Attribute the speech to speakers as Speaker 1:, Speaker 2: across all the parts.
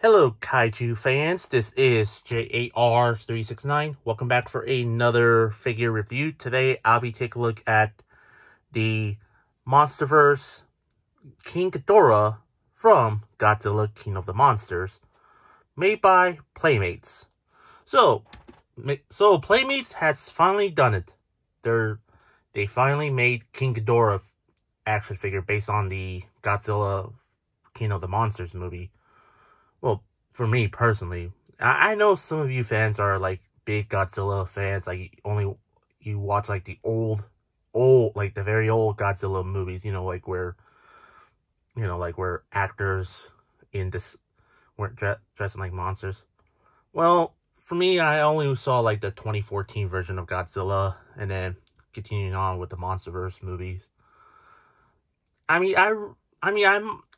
Speaker 1: Hello, Kaiju fans. This is J.A.R. 369. Welcome back for another figure review. Today, I'll be taking a look at the Monsterverse King Ghidorah from Godzilla King of the Monsters, made by Playmates. So Playmates has finally done it. They finally made King Ghidorah action figure based on the Godzilla King of the Monsters movie. Well, for me personally, I know some of you fans are like big Godzilla fans. Like you watch like the old, like the very old Godzilla movies. Like where actors in this weren't dressing like monsters. Well, for me, I only saw like the 2014 version of Godzilla, and then continuing on with the Monsterverse movies.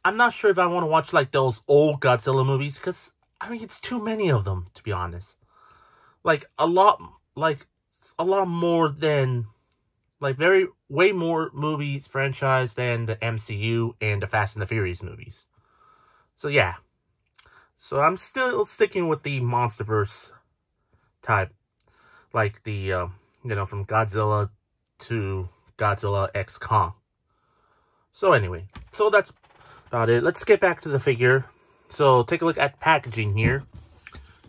Speaker 1: I'm not sure if I want to watch like those old Godzilla movies, because it's too many of them, to be honest. Like a lot more than way more movies franchise than the MCU and the Fast and the Furious movies. So yeah. So I'm still sticking with the Monsterverse type, like the from Godzilla to Godzilla X Kong. So anyway, so that's about it. Let's get back to the figure. So take a look at packaging here.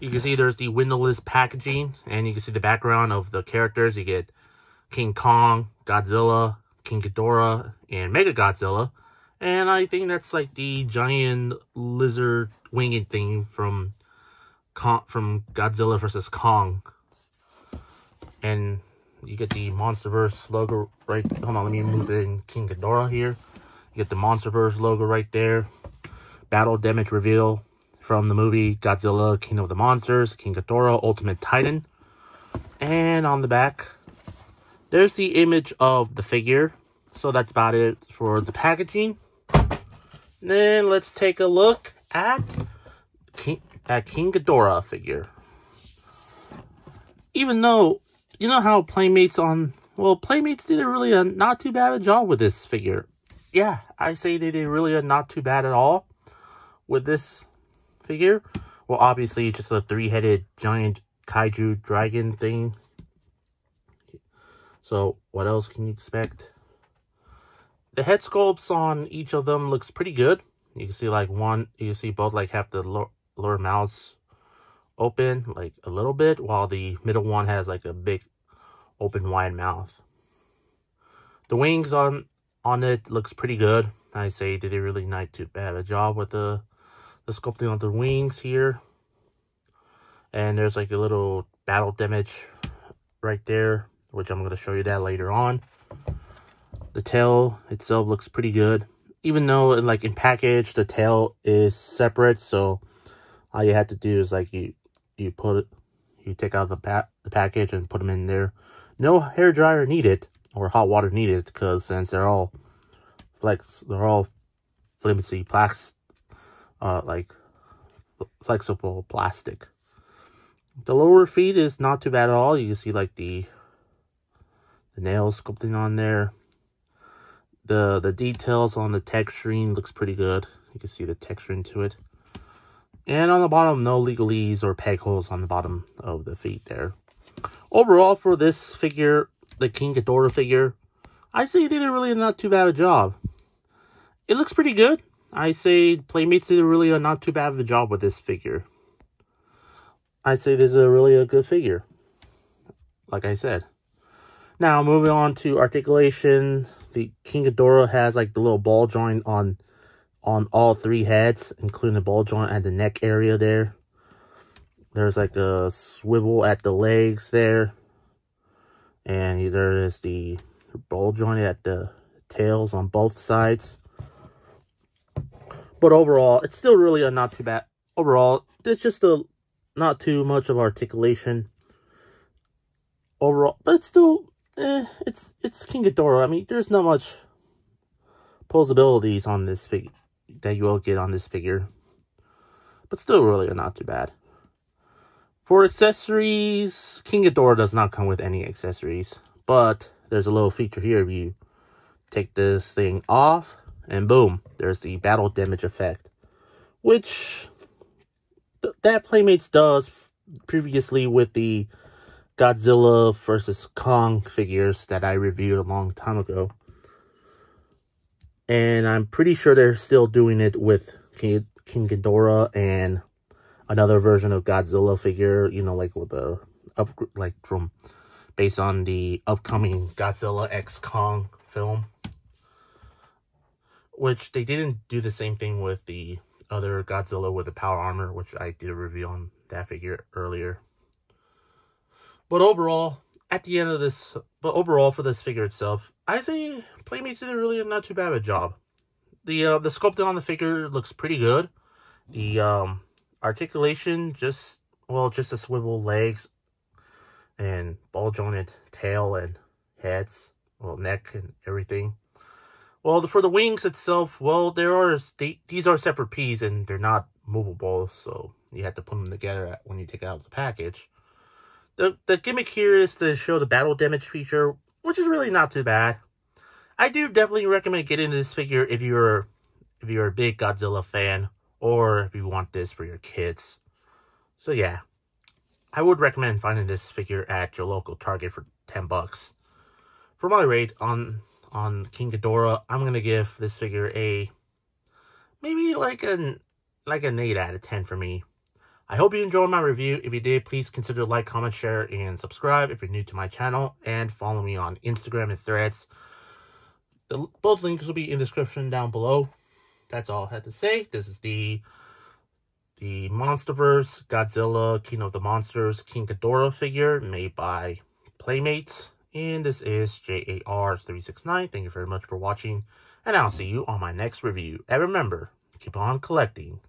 Speaker 1: You can see there's the windowless packaging, and you can see the background of the characters. You get King Kong, Godzilla, King Ghidorah, and Mega Godzilla. And I think that's like the giant lizard winged thing from Godzilla vs. Kong. And you get the Monsterverse logo right. Hold on, let me move in King Ghidorah here. You get the Monsterverse logo right there. Battle damage reveal from the movie Godzilla King of the Monsters, King Ghidorah Ultimate Titan. And on the back, there's the image of the figure. So that's about it for the packaging. Then let's take a look at King Ghidorah figure. Even though, you know how Playmates did a really not too bad a job with this figure. Yeah, I say they did really not too bad at all with this figure. Well, obviously, it's just a three-headed giant kaiju dragon thing. So, what else can you expect? The head sculpts on each of them looks pretty good. You can see you can see both have the lower mouths open like a little bit, while the middle one has like a big open wide mouth. The wings on it looks pretty good. I say they did really not too bad a job with the sculpting on the wings here. And there's like a little battle damage right there, which I'm going to show you that later on. The tail itself looks pretty good, even though in package the tail is separate. So all you have to do is you take out the package and put them in there. No hair dryer needed or hot water needed, because since they're all flimsy flexible plastic. The lower feet is not too bad at all. You can see the nails sculpting on there. The details on the texturing looks pretty good. You can see the texturing to it. And on the bottom, no legalese or peg holes on the bottom of the feet there. Overall, for this figure, the King Ghidorah figure, I say they did really not too bad a job. It looks pretty good. I say Playmates did really not too bad of a job with this figure. I say this is a good figure, like I said. Now, moving on to articulation. The King Ghidorah has the little ball joint on all three heads, including the ball joint at the neck area there. There's a swivel at the legs there. And there is the ball joint at the tails on both sides. But overall, it's still really not too bad. Overall, there's just not too much of articulation. Overall, but it's still, it's King Ghidorah. There's not much posabilities on this figure that you will get on this figure. But still really not too bad. For accessories, King Ghidorah does not come with any accessories. But there's a little feature here. If you take this thing off, and boom, there's the battle damage effect. Which that Playmates does previously with the Godzilla versus Kong figures that I reviewed a long time ago. And I'm pretty sure they're still doing it with King Ghidorah and another version of Godzilla figure, you know, like with the based on the upcoming Godzilla x Kong film. Which they didn't do the same thing with the other Godzilla with the power armor, which I did a review on that figure earlier. But overall, for this figure itself, I say Playmates did really not too bad of a job. The sculpting on the figure looks pretty good. The articulation, just the swivel legs and ball jointed tail and heads, neck and everything. Well, for the wings itself, well, these are separate pieces and they're not movable, so you have to put them together when you take it out of the package. The gimmick here is to show the battle damage feature, which is really not too bad. I do definitely recommend getting this figure if you're a big Godzilla fan, or if you want this for your kids. So yeah, I would recommend finding this figure at your local Target for $10. For my rate on King Ghidorah, I'm gonna give this figure maybe like an 8 out of 10 for me. I hope you enjoyed my review. If you did, please consider like, comment, share, and subscribe if you're new to my channel, and follow me on Instagram and Threads. Both links will be in the description down below. That's all I had to say. This is the Monsterverse Godzilla King of the Monsters King Ghidorah figure made by Playmates. And this is J.A.R. 369. Thank you very much for watching, and I'll see you on my next review. And remember, keep on collecting.